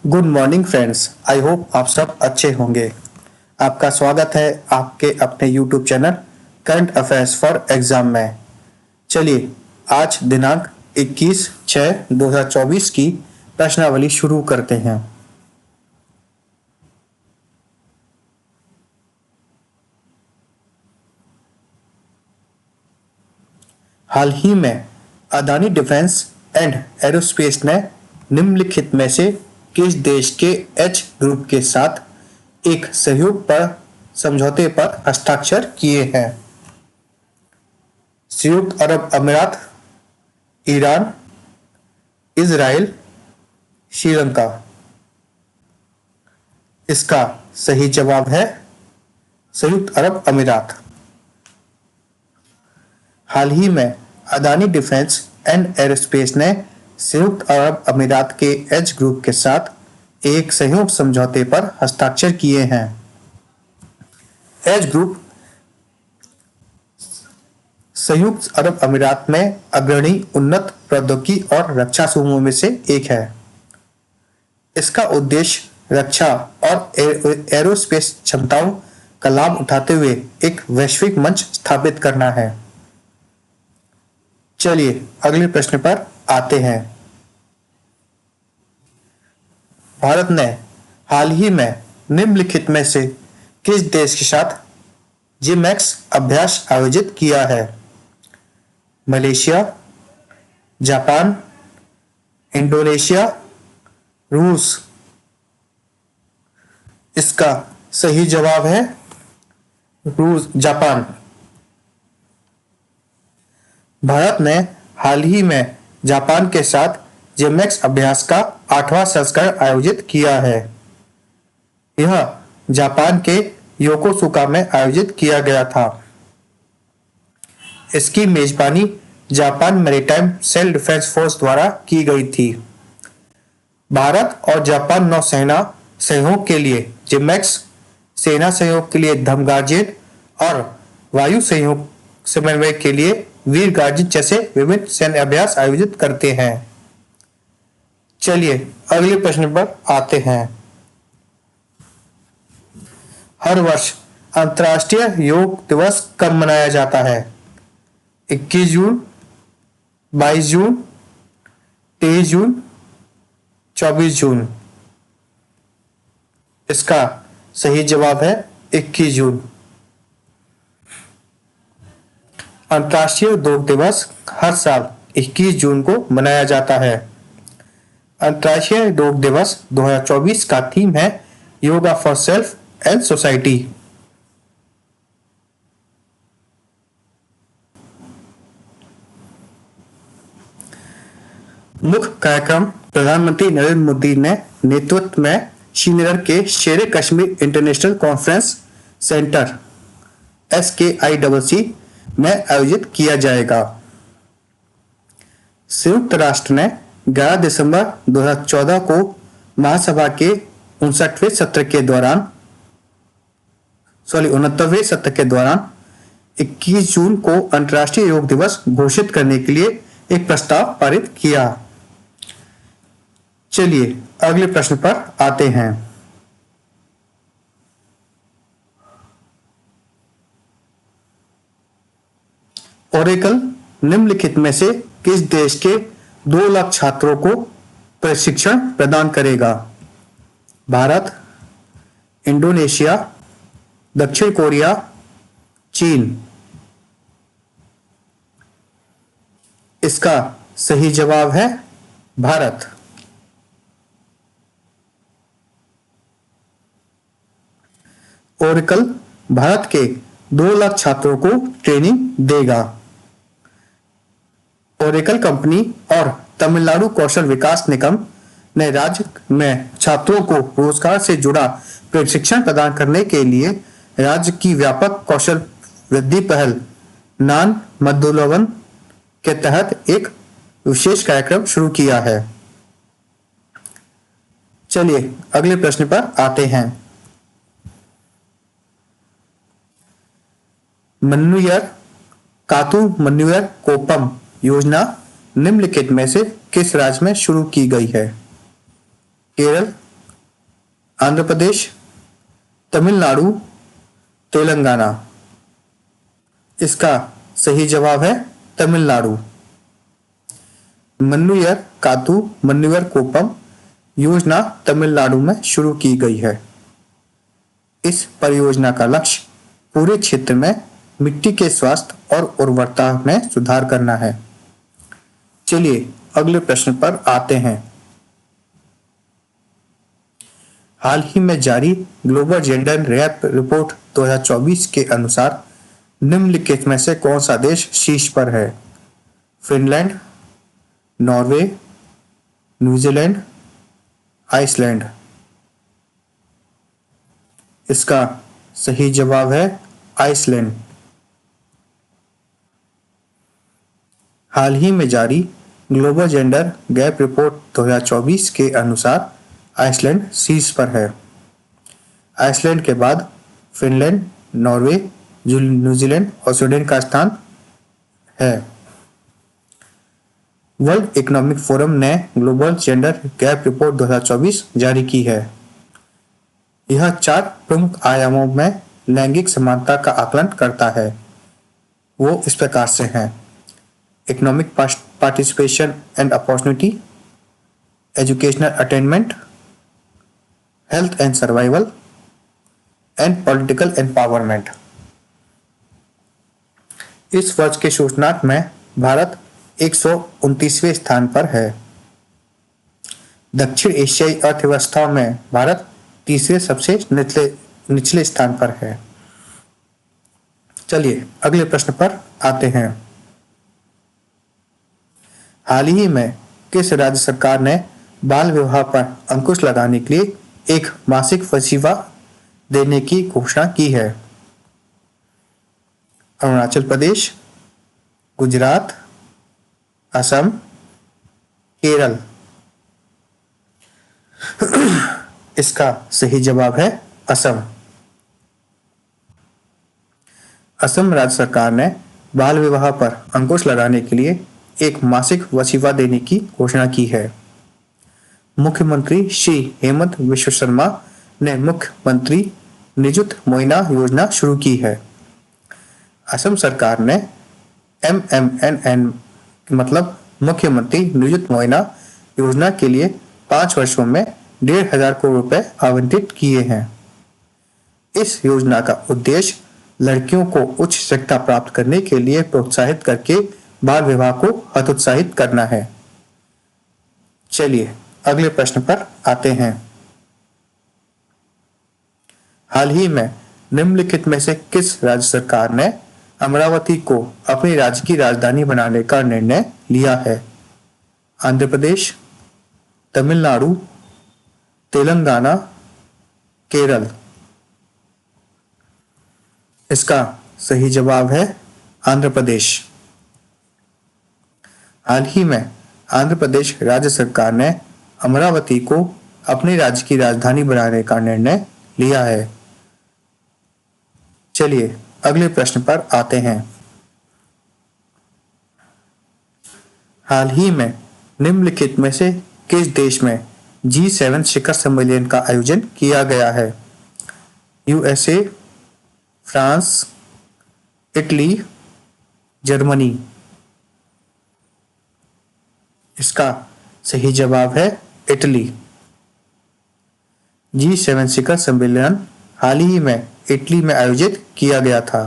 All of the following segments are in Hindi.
Good morning friends. I hope आप सब अच्छे होंगे। आपका स्वागत है आपके अपने YouTube channel current affairs for exam में। चलिए आज दिनांक 21/6/2024 की प्रश्नावली शुरू करते हैं। हाल ही में अदानी डिफेंस एंड एरोस्पेस ने निम्नलिखित में से किस देश के एच ग्रुप के साथ एक सहयोग पर समझौते पर हस्ताक्षर किए हैं? संयुक्त अरब अमीरात, ईरान, इजराइल, श्रीलंका। इसका सही जवाब है संयुक्त अरब अमीरात। हाल ही में अदानी डिफेंस एंड एरोस्पेस ने संयुक्त अरब अमीरात के एच ग्रुप के साथ एक सहयोग समझौते पर हस्ताक्षर किए हैं। एच ग्रुप संयुक्त अरब अमीरात में अग्रणी उन्नत प्रौद्योगिकी और रक्षा समूहों में से एक है। इसका उद्देश्य रक्षा और एरोस्पेस क्षमताओं का लाभ उठाते हुए एक वैश्विक मंच स्थापित करना है। चलिए अगले प्रश्न पर आते हैं। भारत ने हाल ही में निम्नलिखित में से किस देश के साथ जिमैक्स अभ्यास आयोजित किया है? मलेशिया, जापान, इंडोनेशिया, रूस। इसका सही जवाब है जापान। भारत ने हाल ही में जापान के साथ जिमैक्स अभ्यास का 8वां संस्करण आयोजित किया है। यह जापान के योकोसुका में आयोजित किया गया था। इसकी मेजबानी Japan Maritime Self Defence Force द्वारा की गई थी। भारत और जापान नौसेना सहयोग के लिए जिमैक्स, सेना सहयोग के लिए धमगार्जियन और वायु सहयोग समन्वय के लिए वीर गार्जियन जैसे विभिन्न सैन्य अभ्यास आयोजित करते हैं। चलिए अगले प्रश्न पर आते हैं। हर वर्ष अंतर्राष्ट्रीय योग दिवस कब मनाया जाता है? 21 जून, 22 जून, 23 जून, 24 जून। इसका सही जवाब है 21 जून। अंतर्राष्ट्रीय योग दिवस हर साल 21 जून को मनाया जाता है। अंतर्राष्ट्रीय योग दिवस 2024 का थीम है yoga for self and society. मुख्य कार्यक्रम प्रधानमंत्री नरेंद्र मोदी ने नेतृत्व में श्रीनगर के शेरे Kashmir international conference centre SKICC में आयोजित किया जाएगा। संयुक्त राष्ट्र ने 11 दिसंबर 2014 को महासभा के 69वें सत्र के दौरान 21 जून को अंतर्राष्ट्रीय योग दिवस घोषित करने के लिए एक प्रस्ताव पारित किया। चलिए अगले प्रश्न पर आते हैं। ओरेकल निम्नलिखित में से किस देश के 2 लाख छात्रों को प्रशिक्षण प्रदान करेगा? भारत, इंडोनेशिया, दक्षिण कोरिया, चीन। इसका सही जवाब है भारत। ओरेकल भारत के 2 लाख छात्रों को ट्रेनिंग देगा। ओरेकल कंपनी और तमिलनाडु कौशल विकास निगम ने राज्य में छात्रों को रोजगार से जुड़ा प्रशिक्षण प्रदान करने के लिए राज्य की व्यापक कौशल वृद्धि पहल नान मधुलवन के तहत एक विशेष कार्यक्रम शुरू किया है। चलिए अगले प्रश्न पर आते हैं। मन्नुयर कातु मन्नुयर कोपम योजना निम्नलिखित में से किस राज्य में शुरू की गई है? केरल, आंध्र प्रदेश, तमिलनाडु, तेलंगाना। इसका सही जवाब है तमिलनाडु। मन्नुयर कातू मन्नुयर कोपम योजना तमिलनाडु में शुरू की गई है। इस परियोजना का लक्ष्य पूरे क्षेत्र में मिट्टी के स्वास्थ्य और उर्वरता में सुधार करना है। चलिए अगले प्रश्न पर आते हैं। हाल ही में जारी ग्लोबल जेंडर गैप रिपोर्ट 2024 के अनुसार निम्नलिखित में से कौन सा देश शीर्ष पर है? Finland, Norway, New Zealand, Iceland. इसका सही जवाब है आइसलैंड। हाल ही में जारी ग्लोबल जेंडर गैप रिपोर्ट 2024 के अनुसार आइसलैंड शीर्ष पर है। आइसलैंड के बाद फिनलैंड, नॉर्वे, न्यूजीलैंड और स्वीडन का स्थान है। वर्ल्ड इकोनॉमिक फोरम ने ग्लोबल जेंडर गैप रिपोर्ट 2024 जारी की है। यह 4 प्रमुख आयामों में लैंगिक समानता का आकलन करता है। वो इस प्रकार से हैं: economic participation and opportunity, educational attainment, health and survival and political empowerment. इस वर्ष के सूचकांक में भारत 129वें स्थान पर है। दक्षिण एशियाई अर्थव्यवस्था में भारत तीसरे सबसे निचले स्थान पर है। चलिए अगले प्रश्न पर आते हैं। हाल ही में किस राज्य सरकार ने बाल विवाह पर अंकुश लगाने के लिए एक मासिक वजीफा देने की घोषणा की है? अरुणाचल प्रदेश, गुजरात, असम, केरल। इसका सही जवाब है असम। असम राज्य सरकार ने बाल विवाह पर अंकुश लगाने के लिए एक मासिक वजीफा देने की घोषणा की है। मुख्यमंत्री श्री हेमंत बिश्व शर्मा ने मुख्यमंत्री निजुत मोइना योजना शुरू की है। असम सरकार ने MMNN मतलब मुख्यमंत्री निजुत मोइना योजना के लिए 5 वर्षों में 1,500 करोड़ रुपए आवंटित किए हैं। इस योजना का उद्देश्य लड़कियों को उच्च शिक्षा प्राप्त करने के लिए प्रोत्साहित करके बाल विवाह को हतोत्साहित करना है। चलिए अगले प्रश्न पर आते हैं। हाल ही में निम्नलिखित में से किस राज्य सरकार ने अमरावती को अपनी राज्य की राजधानी बनाने का निर्णय लिया है? आंध्र प्रदेश, तमिलनाडु, तेलंगाना, केरल। इसका सही जवाब है आंध्र प्रदेश। हाल ही में आंध्र प्रदेश राज्य सरकार ने अमरावती को अपने राज्य की राजधानी बनाने का निर्णय लिया है। चलिए अगले प्रश्न पर आते हैं। हाल ही में निम्नलिखित में से किस देश में G7 शिखर सम्मेलन का आयोजन किया गया है? USA, France, Italy, Germany. इसका सही जवाब है इटली। G7 शिखर सम्मेलन हाल ही में इटली में आयोजित किया गया था।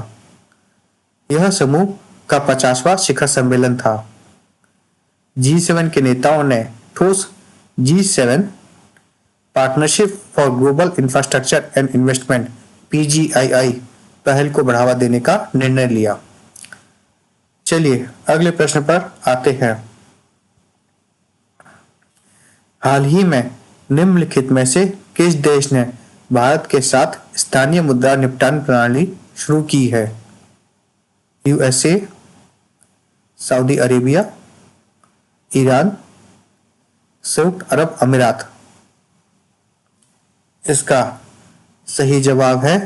यह समूह का 50वां शिखर सम्मेलन था। G7 के नेताओं ने ठोस G7 partnership for global infrastructure and investment PGII पहल को बढ़ावा देने का निर्णय लिया। चलिए अगले प्रश्न पर आते हैं। हाल ही में निम्नलिखित में से किस देश ने भारत के साथ स्थानीय मुद्रा निपटान प्रणाली शुरू की है? USA, सऊदी अरेबिया, ईरान, संयुक्त अरब अमीरात। इसका सही जवाब है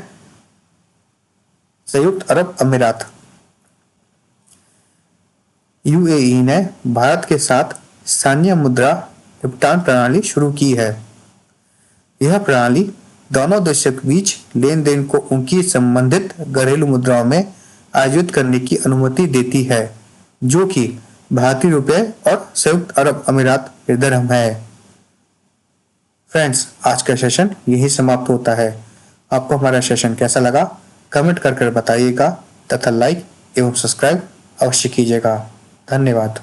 संयुक्त अरब अमीरात। UAE ने भारत के साथ स्थानीय मुद्रा निपटान प्रणाली शुरू की है। यह प्रणाली दोनों देशों के बीच लेन देन को उनकी संबंधित घरेलू मुद्राओं में आयोजित करने की अनुमति देती है, जो कि भारतीय रुपये और संयुक्त अरब अमीरात के दिरहम है। फ्रेंड्स, आज का सेशन यही समाप्त होता है। आपको हमारा सेशन कैसा लगा कमेंट कर बताइएगा तथा लाइक एवं सब्सक्राइब अवश्य कीजिएगा। धन्यवाद।